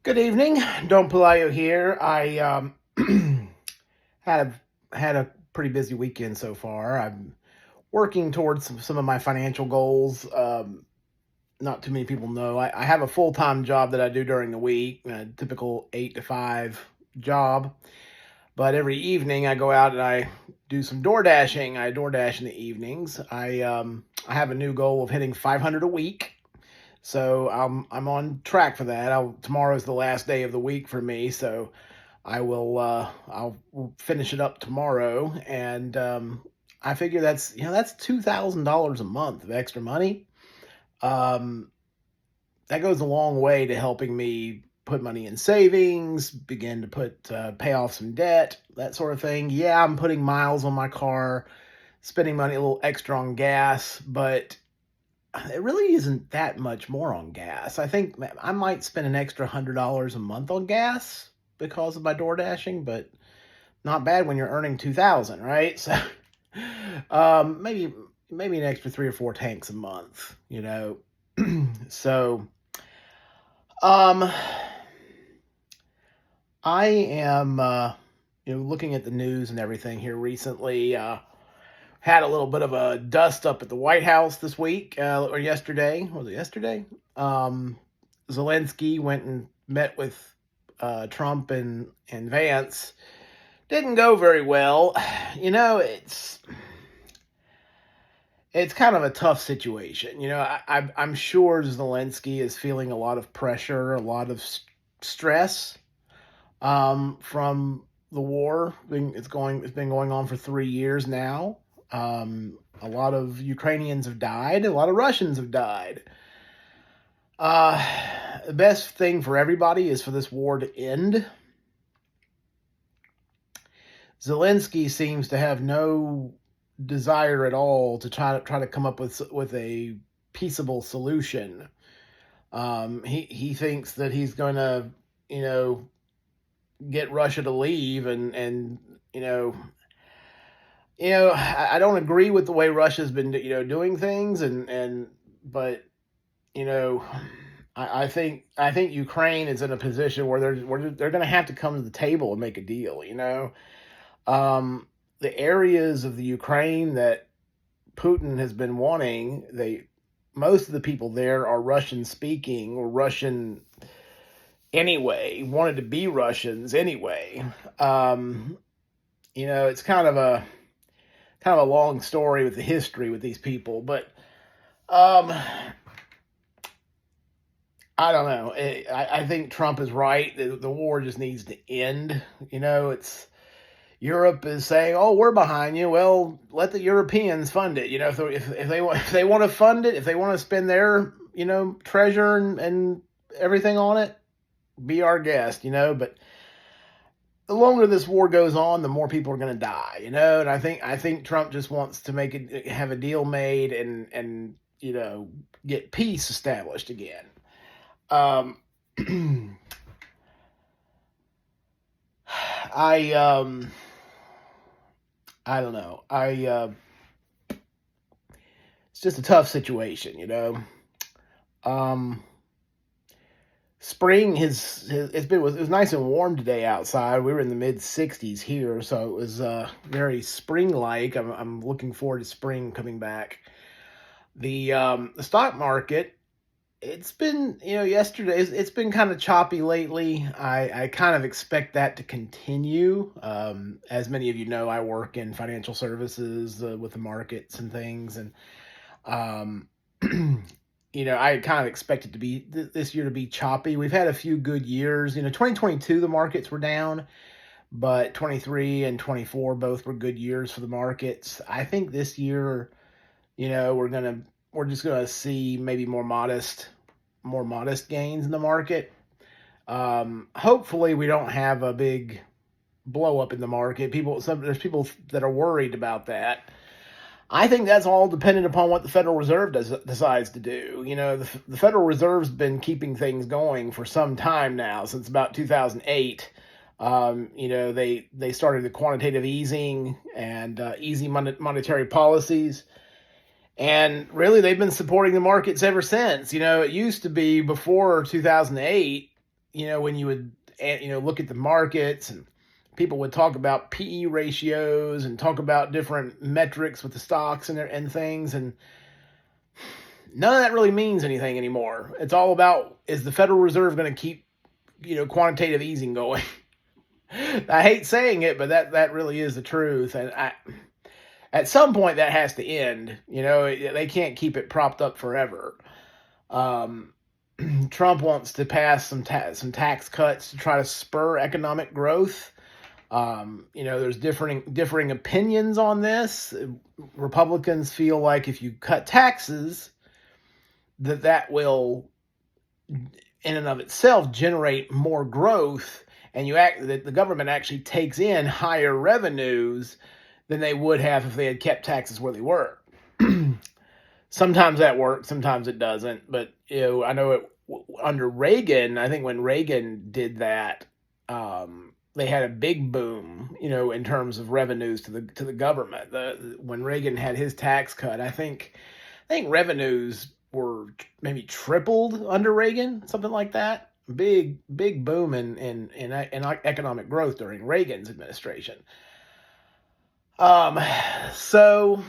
Good evening. Don Pelayo here. I had a pretty busy weekend so far. I'm working towards some of my financial goals. Not too many people know. I have a full time job that I do during the week, a typical 8 to 5 job. But every evening I go out and I do some door dashing. I door dash in the evenings. I have a new goal of hitting 500 a week. So I'm on track for that. Tomorrow's the last day of the week for me, so I'll finish it up tomorrow, and I figure that's $2,000 a month of extra money. Um, that goes a long way to helping me put money in savings, begin to pay off some debt, that sort of thing. Yeah, I'm putting miles on my car, spending money a little extra on gas, but it really isn't that much more on gas. I think I might spend an extra $100 a month on gas because of my door dashing, but not bad when you're earning 2,000, right? So, maybe an extra 3 or 4 tanks a month, So, um, I am, looking at the news and everything here recently. Had a little bit of a dust up at the White House this week or yesterday. Was it yesterday? Zelensky went and met with Trump and Vance. Didn't go very well. It's kind of a tough situation. I'm sure Zelensky is feeling a lot of pressure, a lot of stress from the war. It's been going on for 3 years now. A lot of Ukrainians have died. A lot of Russians have died. The best thing for everybody is for this war to end. Zelensky seems to have no desire at all to try to come up with a peaceable solution. He thinks that he's going to, get Russia to leave and I don't agree with the way Russia's been, doing things, but I think Ukraine is in a position where they're going to have to come to the table and make a deal. The areas of the Ukraine that Putin has been wanting, most of the people there are Russian speaking or Russian anyway, wanted to be Russians anyway. It's kind of a long story with the history with these people, but I don't know. I think Trump is right. The war just needs to end. It's Europe is saying, "Oh, we're behind you." Well, let the Europeans fund it. If they want to fund it, if they want to spend their treasure and everything on it, be our guest. But the longer this war goes on, the more people are going to die, and I think Trump just wants to have a deal made and get peace established again. I don't know. It's just a tough situation, Spring it was nice and warm today outside. We were in the mid 60s here, so it was very spring-like. I'm looking forward to spring coming back. The stock market, it's been yesterday. It's been kind of choppy lately. I kind of expect that to continue. As many of you know, I work in financial services with the markets and things, and I kind of expect it to be this year to be choppy. We've had a few good years. 2022, the markets were down, but 23 and 24 both were good years for the markets. I think this year, we're just gonna see maybe more modest gains in the market. Hopefully, we don't have a big blow up in the market. There's people that are worried about that. I think that's all dependent upon what the Federal Reserve decides to do. The Federal Reserve's been keeping things going for some time now, since about 2008. They started the quantitative easing and easy monetary policies. And really, they've been supporting the markets ever since. It used to be before 2008, when you would, look at the markets, and people would talk about PE ratios and talk about different metrics with the stocks and things. And none of that really means anything anymore. It's all about, is the Federal Reserve going to keep, quantitative easing going? I hate saying it, but that really is the truth. And at some point that has to end. They can't keep it propped up forever. Trump wants to pass some tax cuts to try to spur economic growth. There's differing opinions on this. Republicans feel like if you cut taxes, that will, in and of itself, generate more growth, and that the government actually takes in higher revenues than they would have if they had kept taxes where they were. Sometimes that works, sometimes it doesn't. But I know under Reagan, I think when Reagan did that, they had a big boom, in terms of revenues to the government. When Reagan had his tax cut, I think revenues were maybe tripled under Reagan, something like that. Big boom in economic growth during Reagan's administration. So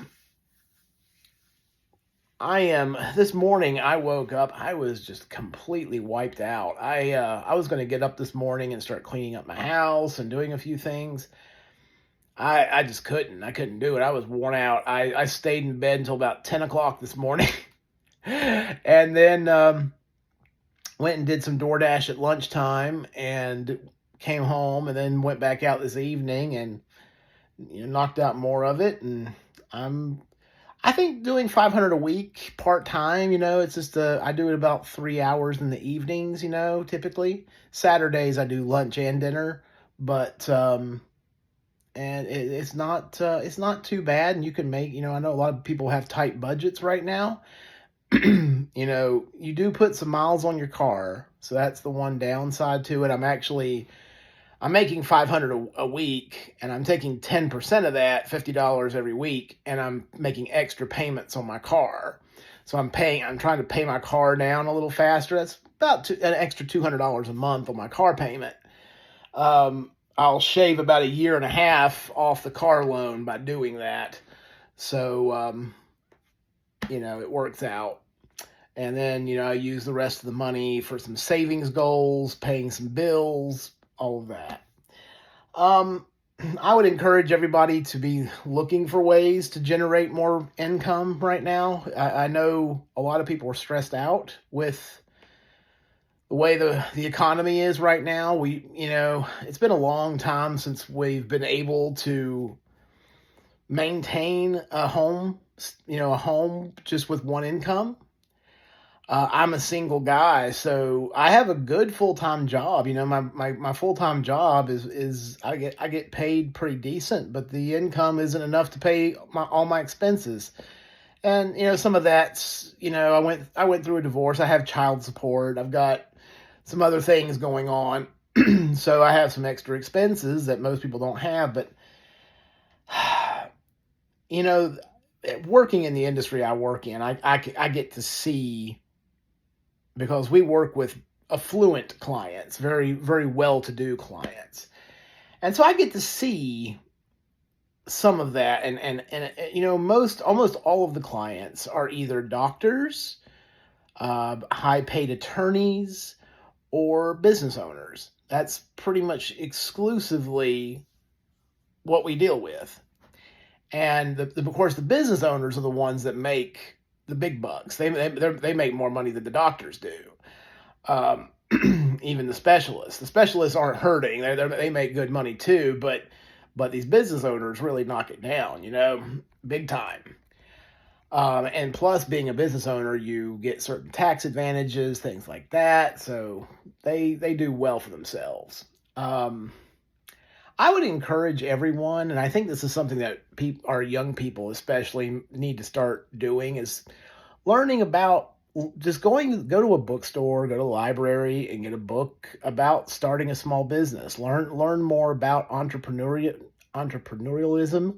this morning I woke up, I was just completely wiped out. I was going to get up this morning and start cleaning up my house and doing a few things. I just couldn't. I couldn't do it. I was worn out. I stayed in bed until about 10 o'clock this morning. And then went and did some DoorDash at lunchtime and came home, and then went back out this evening and knocked out more of it. And I think doing 500 a week part-time, it's just I do it about 3 hours in the evenings, typically. Saturdays I do lunch and dinner, but and it's not too bad. And you can make, I know a lot of people have tight budgets right now. You do put some miles on your car, so that's the one downside to it. I'm making 500 a week, and I'm taking 10% of that, $50 every week, and I'm making extra payments on my car. So I'm trying to pay my car down a little faster. That's about an extra $200 a month on my car payment. I'll shave about a year and a half off the car loan by doing that. So, it works out. And then, I use the rest of the money for some savings goals, paying some bills, all of that. I would encourage everybody to be looking for ways to generate more income right now. I know a lot of people are stressed out with the way the economy is right now. It's been a long time since we've been able to maintain a home just with one income. I'm a single guy, so I have a good full-time job. My full-time job is I get paid pretty decent, but the income isn't enough to pay all my expenses. And some of that's, I went through a divorce. I have child support. I've got some other things going on. So I have some extra expenses that most people don't have, but working in the industry I work in, I get to see, because we work with affluent clients, very, very well-to-do clients. And so I get to see some of that. And almost all of the clients are either doctors, high-paid attorneys, or business owners. That's pretty much exclusively what we deal with. And of course, the business owners are the ones that make the big bucks. They make more money than the doctors do. Even the specialists aren't hurting. They make good money too. But these business owners really knock it down, big time. And plus, being a business owner, you get certain tax advantages, things like that. So they do well for themselves. I would encourage everyone, and I think this is something that our young people especially need to start doing, is learning about just go to a bookstore, go to a library, and get a book about starting a small business. Learn more about entrepreneurialism.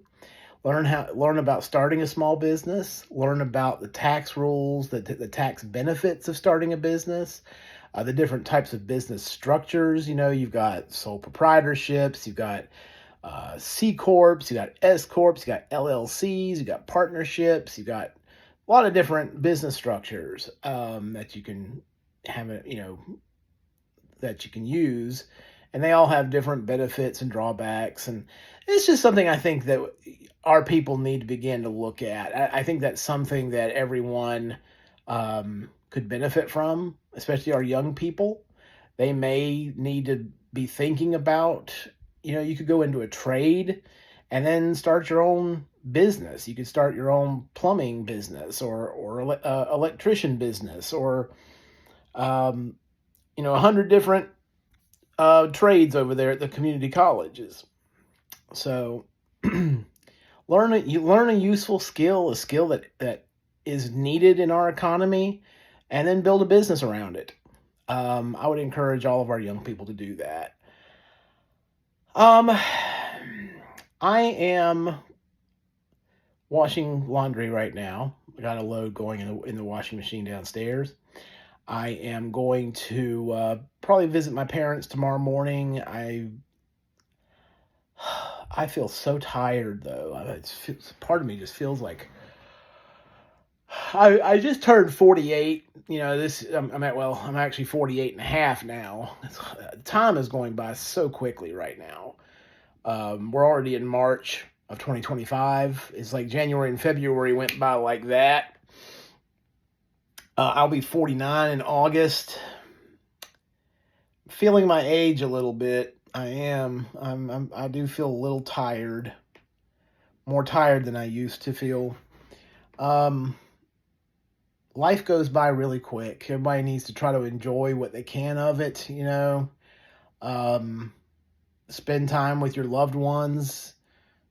learn about starting a small business, learn about the tax rules, the tax benefits of starting a business, the different types of business structures. You've got sole proprietorships, you've got C corps, you got S corps, you got LLCs, you got partnerships, you got a lot of different business structures that you can have, that you can use, and they all have different benefits and drawbacks. And it's just something I think that our people need to begin to look at. I think that's something that everyone could benefit from, especially our young people. They may need to be thinking about, you could go into a trade and then start your own business. You could start your own plumbing business or electrician business, or 100 different trades over there at the community colleges. So learn a useful skill, a skill that is needed in our economy, and then build a business around it. I would encourage all of our young people to do that. I am washing laundry right now. I got a load going in the washing machine downstairs. I am going to probably visit my parents tomorrow morning. I feel so tired, though. Part of me just feels like I just turned 48. I'm actually 48 and a half now. Time is going by so quickly right now. We're already in March of 2025. It's like January and February went by like that. I'll be 49 in August. Feeling my age a little bit. I am. I do feel a little tired. More tired than I used to feel. Life goes by really quick. Everybody needs to try to enjoy what they can of it, spend time with your loved ones.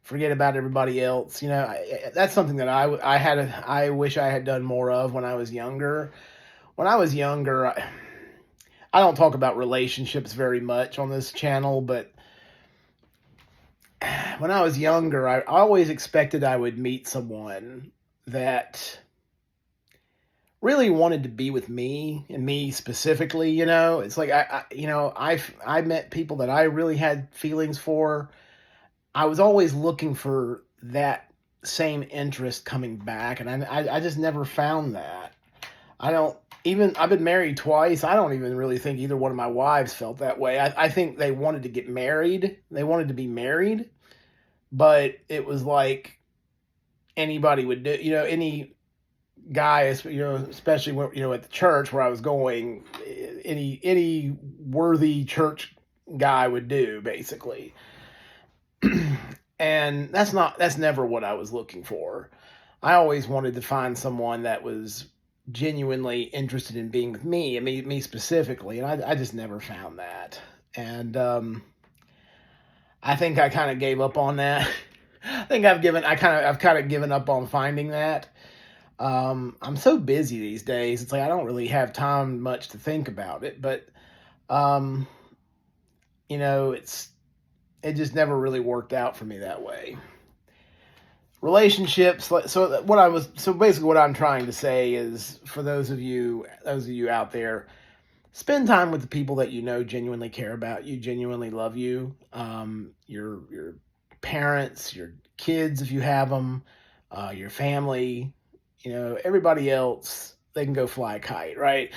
Forget about everybody else. That's something that I wish I had done more of when I was younger. When I was younger, I don't talk about relationships very much on this channel, but when I was younger, I always expected I would meet someone that really wanted to be with me, and me specifically. It's like I met people that I really had feelings for. I was always looking for that same interest coming back, and I just never found that. I've been married twice. I don't even really think either one of my wives felt that way. I think they wanted to get married. They wanted to be married, but it was like anybody would do, any guy, especially at the church where I was going, any worthy church guy would do, basically. And that's never what I was looking for. I always wanted to find someone that was genuinely interested in being with me, and me specifically, and I just never found that. And I think I kind of gave up on that. I've kind of given up on finding that. I'm so busy these days. It's like I don't really have time much to think about it, but it just never really worked out for me that way. Relationships. So basically what I'm trying to say is, for those of you out there, spend time with the people that genuinely care about you, genuinely love you. Your parents, your kids, if you have them, your family. Everybody else, they can go fly a kite, right?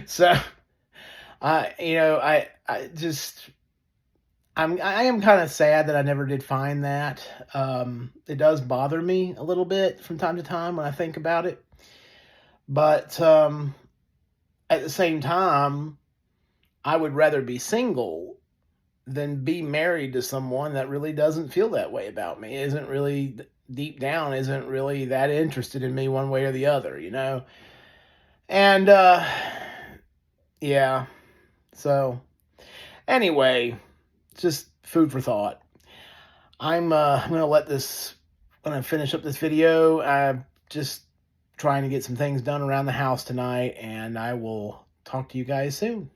So, I am kind of sad that I never did find that. It does bother me a little bit from time to time when I think about it. But at the same time, I would rather be single than be married to someone that really doesn't feel that way about me, isn't really that interested in me one way or the other, And yeah. So anyway, just food for thought. I'm going to finish up this video. I'm just trying to get some things done around the house tonight, and I will talk to you guys soon.